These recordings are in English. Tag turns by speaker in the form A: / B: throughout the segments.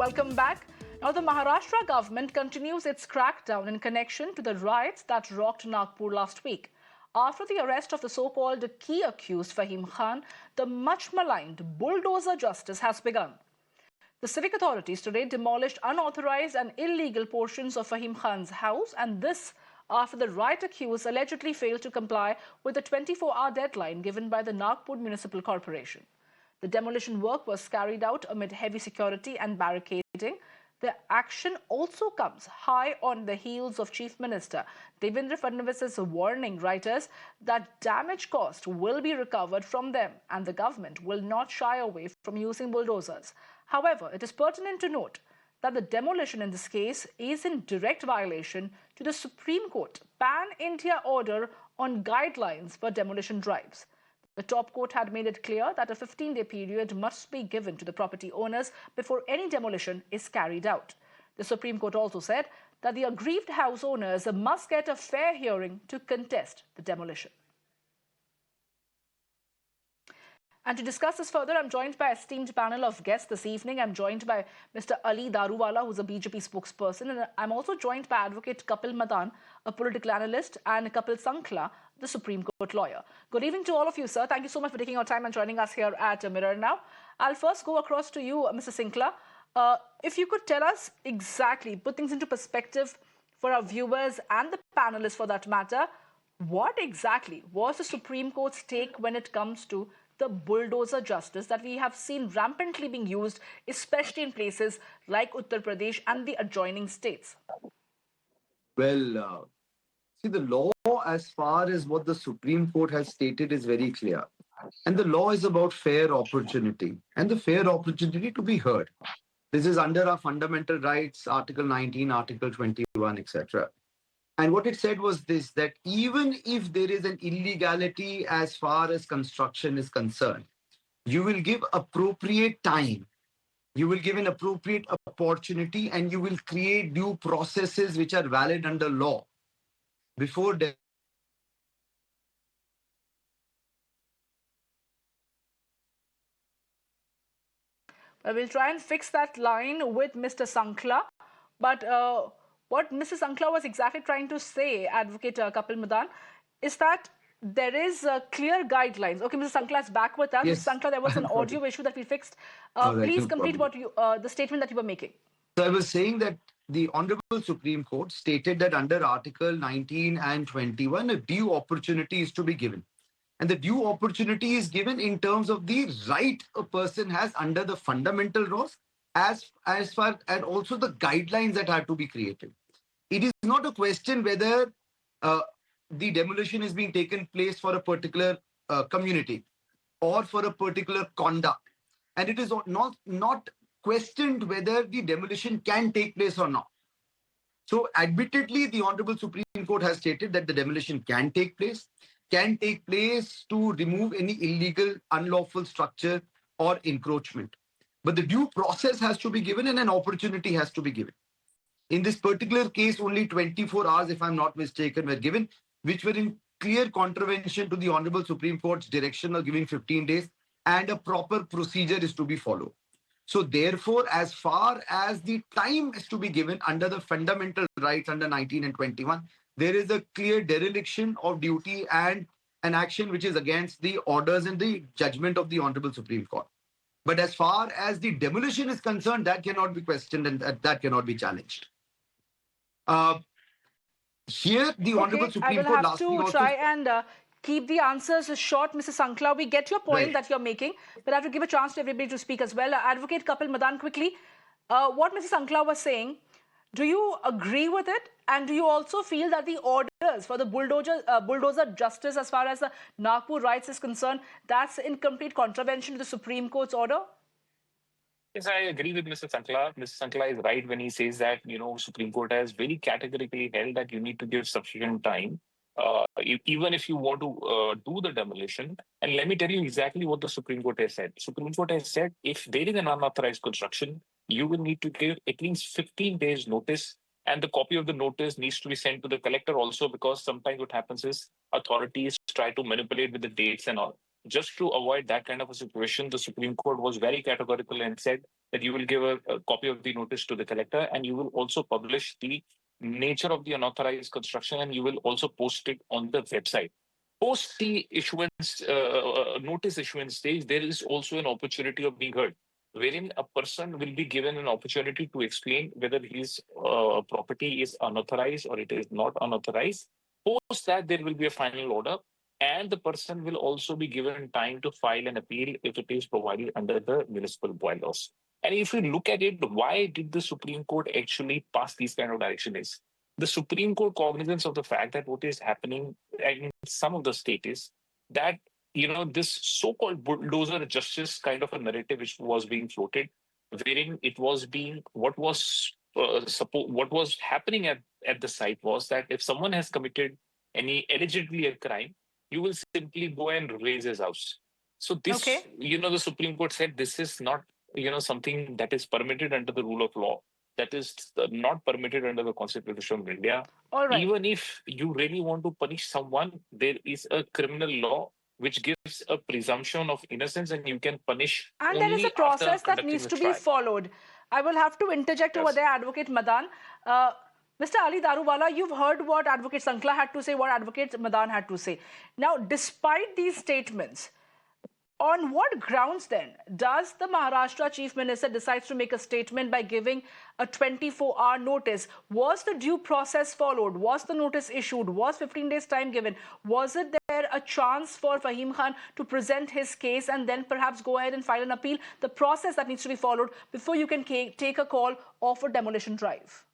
A: Welcome back. Now, the Maharashtra government continues its crackdown in connection to the riots that rocked Nagpur last week. After the arrest of the so-called key accused Fahim Khan, the much-maligned Bulldozer justice has begun. The civic authorities today demolished unauthorized and illegal portions of Fahim Khan's house, and this after the riot accused allegedly failed to comply with the 24-hour deadline given by the Nagpur Municipal Corporation. The demolition work was carried out amid heavy security and barricading. The action also comes high on the heels of Chief Minister Devendra Fadnavis's warning Rioters that damage cost will be recovered from them and the government will not shy away from using bulldozers. However, it is pertinent to note that the demolition in this case is in direct violation to the Supreme Court Pan-India order on guidelines for demolition drives. The top court had made it clear that a 15-day period must be given to the property owners before any demolition is carried out. The Supreme Court also said that the aggrieved house owners must get a fair hearing to contest the demolition. And to discuss this further, I'm joined by an esteemed panel of guests this evening. I'm joined by Mr. Ali Daruwala, who's a BJP spokesperson. And I'm also joined by Advocate Kapil Madan, a political analyst, and Kapil Sankhla, the Supreme Court lawyer. Good evening to all of you, sir. Thank you so much for taking your time and joining us here at Mirror Now. I'll first go across to you, Mr. Sankhla. If you could tell us exactly, put things into perspective for our viewers and the panelists for that matter, what exactly was the Supreme Court's take when it comes to the bulldozer justice that we have seen rampantly being used, especially in places like Uttar Pradesh and the adjoining states?
B: Well, see, the law as far as what the Supreme Court has stated is very clear. And the law is about fair opportunity and the fair opportunity to be heard. This is under our fundamental rights, Article 19, Article 21, etc. And what it said was this, that even if there is an illegality as far as construction is concerned, you will give appropriate time, you will give an appropriate opportunity, and you will create due processes which are valid under law before
A: We'll try and fix that line with Mr. Sankhla. But what Mr. Sankhla was exactly trying to say, Advocate Kapil Madan, is that there is clear guidelines. Okay, Mr. Sankhla is back with us.
B: Yes.
A: Mr. Sankhla, there was an audio issue that we fixed. Please complete what you, the statement that you were making.
B: So I was saying that the Honorable Supreme Court stated that under Article 19 and 21, a due opportunity is to be given. And the due opportunity is given in terms of the right a person has under the fundamental laws, as far and also the guidelines that have to be created. It is not a question whether the demolition is being taken place for a particular community or for a particular conduct. And it is not questioned whether the demolition can take place or not. So admittedly, the Honorable Supreme Court has stated that the demolition can take place to remove any illegal, unlawful structure or encroachment. But the due process has to be given and an opportunity has to be given. In this particular case, only 24 hours, if I'm not mistaken, were given, which were in clear contravention to the Honorable Supreme Court's direction of giving 15 days, and a proper procedure is to be followed. So therefore, as far as the time is to be given under the fundamental rights under 19 and 21, there is a clear dereliction of duty and an action which is against the orders and the judgment of the Honorable Supreme Court. But as far as the demolition is concerned, that cannot be questioned and that cannot be challenged. Here, the Honorable Supreme Court last week
A: I will have to try and keep the answers short, Mr. Sankhla. We get your point that you're making, but I have to give a chance to everybody to speak as well. Advocate Kapil Madan, quickly, what Mr. Sankhla was saying, do you agree with it? And do you also feel that the orders for the bulldozer justice as far as the Nagpur riots is concerned, that's in complete contravention to the Supreme Court's order?
C: Yes, I agree with Mr. Sankhla. Mr. Sankhla is right when he says that, Supreme Court has very categorically held that you need to give sufficient time, even if you want to do the demolition. And let me tell you exactly what the Supreme Court has said. Supreme Court has said if there is an unauthorized construction, you will need to give at least 15 days notice, and the copy of the notice needs to be sent to the collector also, because sometimes what happens is authorities try to manipulate with the dates and all. just to avoid that kind of a situation, the Supreme Court was very categorical and said that you will give a copy of the notice to the collector and you will also publish the nature of the unauthorized construction and you will also post it on the website. Post the issuance, notice issuance stage, there is also an opportunity of being heard, wherein a person will be given an opportunity to explain whether his property is unauthorized or it is not unauthorized. Post that, there will be a final order, and the person will also be given time to file an appeal if it is provided under the municipal bylaws. And if you look at it, why did the Supreme Court actually pass these kind of direction is the Supreme Court cognizance of the fact that what is happening in some of the states is that this so-called bulldozer justice kind of a narrative which was being floated, wherein it was being what was happening at the site was that if someone has committed any allegedly a crime, you will simply go and raise his house. So this,
A: Okay.
C: the Supreme Court said this is not, something that is permitted under the rule of law. That is not permitted under the Constitution of India.
A: All right.
C: Even if you really want to punish someone, there is a criminal law which gives a presumption of innocence, and you can punish
A: And there is a
C: only after
A: process that
C: conducting
A: needs
C: the
A: to be
C: trial.
A: followed. I will have to interject over
C: Yes.
A: there, Advocate Madan. Mr. Ali Daruwala, you've heard what Advocate Sankhla had to say, what Advocate Madan had to say. Now, despite these statements, on what grounds then does the Maharashtra Chief Minister decides to make a statement by giving a 24-hour notice? Was the due process followed? Was the notice issued? Was 15 days time given? Was it there a chance for Fahim Khan to present his case and then perhaps go ahead and file an appeal? The process that needs to be followed before you can take a call of a demolition drive.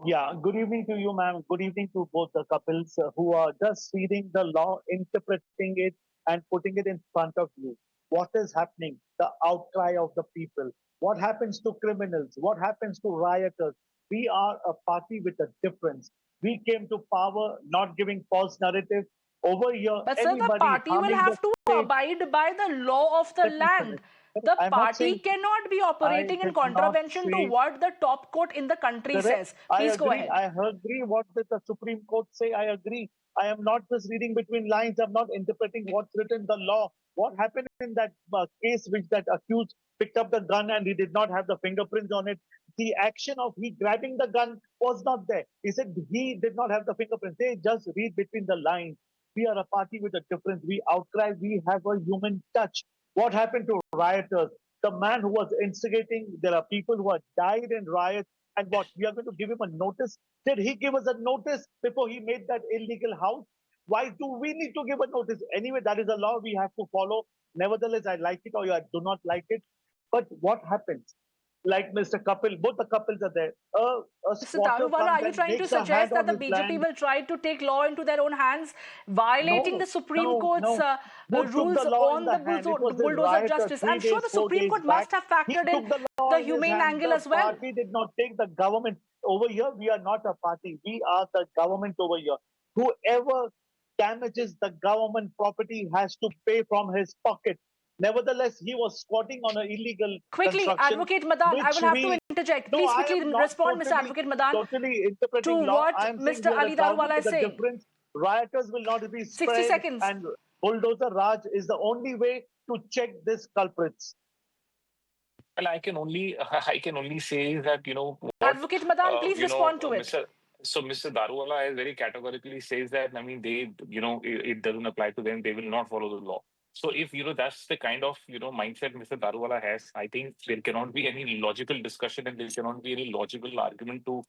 D: Yeah, good evening to you, ma'am. Good evening to both the couples who are just reading the law, interpreting it, and putting it in front of you. What is happening? The outcry of the people. What happens to criminals? What happens to rioters? We are a party with a difference. We came to power not giving false narrative. Over here,
A: But sir, the
D: anybody
A: party will
D: harming
A: have
D: the
A: to
D: state.
A: abide by the law of the
D: Let me
A: land.
D: finish.
A: The
D: I'm not
A: party
D: saying
A: cannot be
D: I
A: operating in
D: did not
A: contravention to
D: say
A: what the top court in the country
D: correct.
A: says.
D: I
A: Please go
D: agree.
A: ahead.
D: I agree what did the Supreme Court say. I agree. I am not just reading between lines. I'm not interpreting what's written in the law. What happened in that case which that accused picked up the gun and he did not have the fingerprints on it? The action of he grabbing the gun was not there. He said he did not have the fingerprints. They just read between the lines. We are a party with a difference. We outcry. We have a human touch. What happened to rioters? The man who was instigating, there are people who have died in riots, and what? We are going to give him a notice? Did he give us a notice before he made that illegal house? Why do we need to give a notice? Anyway, that is a law we have to follow. Nevertheless, I like it or I do not like it. But what happens? Like Mr. Kapil, both the couples are there. A
A: Mr.
D: squatter
A: Daruwala,
D: comes
A: are you
D: and
A: trying to
D: makes a
A: suggest
D: hand
A: that
D: on
A: the
D: his
A: BJP
D: land.
A: will try to take law into their own hands, violating the Supreme Court's
D: Who took
A: rules
D: the law in
A: on
D: the
A: the
D: hand? It was the
A: bulldozer
D: rioter
A: justice? I'm
D: 3
A: sure
D: days,
A: the
D: 4
A: Supreme
D: days
A: Court
D: back.
A: must have
D: He
A: factored in
D: took the law
A: the
D: in his
A: humane
D: hand.
A: angle
D: The
A: as well.
D: party did not take the government. Over here, we are not a party. We are the government over here. Whoever damages the government property has to pay from his pocket. Nevertheless, he was squatting on an illegal
A: Quickly,
D: construction,
A: Advocate Madan, I
D: which
A: will have to
D: we...
A: interject.
D: No,
A: Please
D: I
A: quickly
D: am not
A: respond, Mr. Advocate Madan,
D: totally
A: to
D: interpreting law. I
A: what
D: am saying
A: Mr.
D: we are a
A: Ali
D: government
A: Daruwala is
D: with a
A: saying.
D: difference. Rioters will not be
A: 60
D: spread,
A: seconds.
D: and bulldozer Raj is the only way to check this culprits.
C: Well, I can only I can only say that what
A: Advocate Madan, please respond to it.
C: Mr. Daruwala is very categorically says that they it doesn't apply to them. They will not follow the law. So if that's the kind of mindset Mr. Daruwala has, I think there cannot be any logical discussion and there cannot be any logical argument to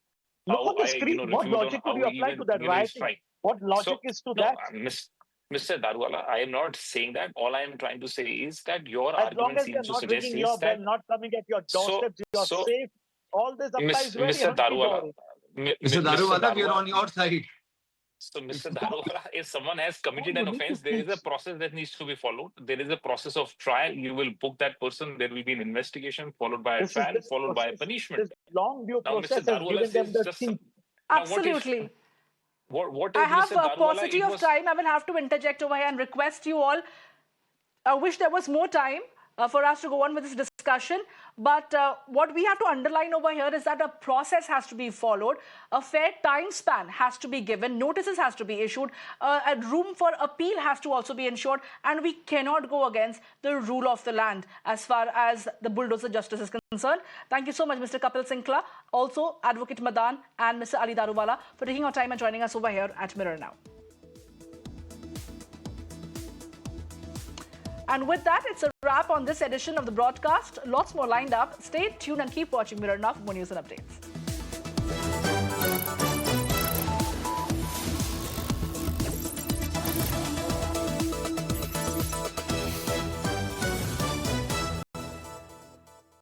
D: Look
C: how
D: on the
C: I
D: screen. What
C: refute on
D: logic would
C: how
D: you
C: he
D: apply
C: even
D: to that
C: is
D: rioting?
C: right.
D: What logic
C: So
D: is to
C: no,
D: that?
C: Mr. Daruwala, I am not saying that. All I am trying to say is that your
D: As long
C: argument
D: as they're
C: seems to
D: not
C: suggest
D: ringing
C: is
D: your bell,
C: that
D: not coming at your
C: so
D: doorstep, you're
C: so
D: safe. All this applies very
C: Mr. Daruwala,
D: hunky-dory.
B: Mr.
C: Mr.
B: Daruwala, we are
C: Daruwala.
B: on your side.
C: So, Mr. Daruwala, if someone has
D: No,
C: committed
D: you
C: an
D: need to
C: offense, there is a
D: teach.
C: process that needs to be followed. There is a process of trial. You will book that person. There will be an investigation, followed by a trial,
D: This
C: followed by a
D: process,
C: punishment.
D: this long due
C: Now, Mr.
D: process has
C: Daruwala
D: given them
C: says
D: the
C: just
D: teeth.
C: now what if
A: Absolutely.
C: what
A: I
C: if
A: have
C: Mr.
A: a
C: Daruwala?
A: paucity
C: It
A: of
C: was
A: time. I will have to interject over here and request you all. I wish there was more time for us to go on with this discussion. discussion. But what we have to underline over here is that a process has to be followed. A fair time span has to be given. Notices has to be issued. A room for appeal has to also be ensured. And we cannot go against the rule of the land as far as the bulldozer justice is concerned. Thank you so much, Mr. Kapil Sankhla, also Advocate Madan and Mr. Ali Daruwala for taking our time and joining us over here at Mirror Now. And with that, it's a wrap on this edition of the broadcast. Lots more lined up. Stay tuned and keep watching Mirror Now for more news and updates.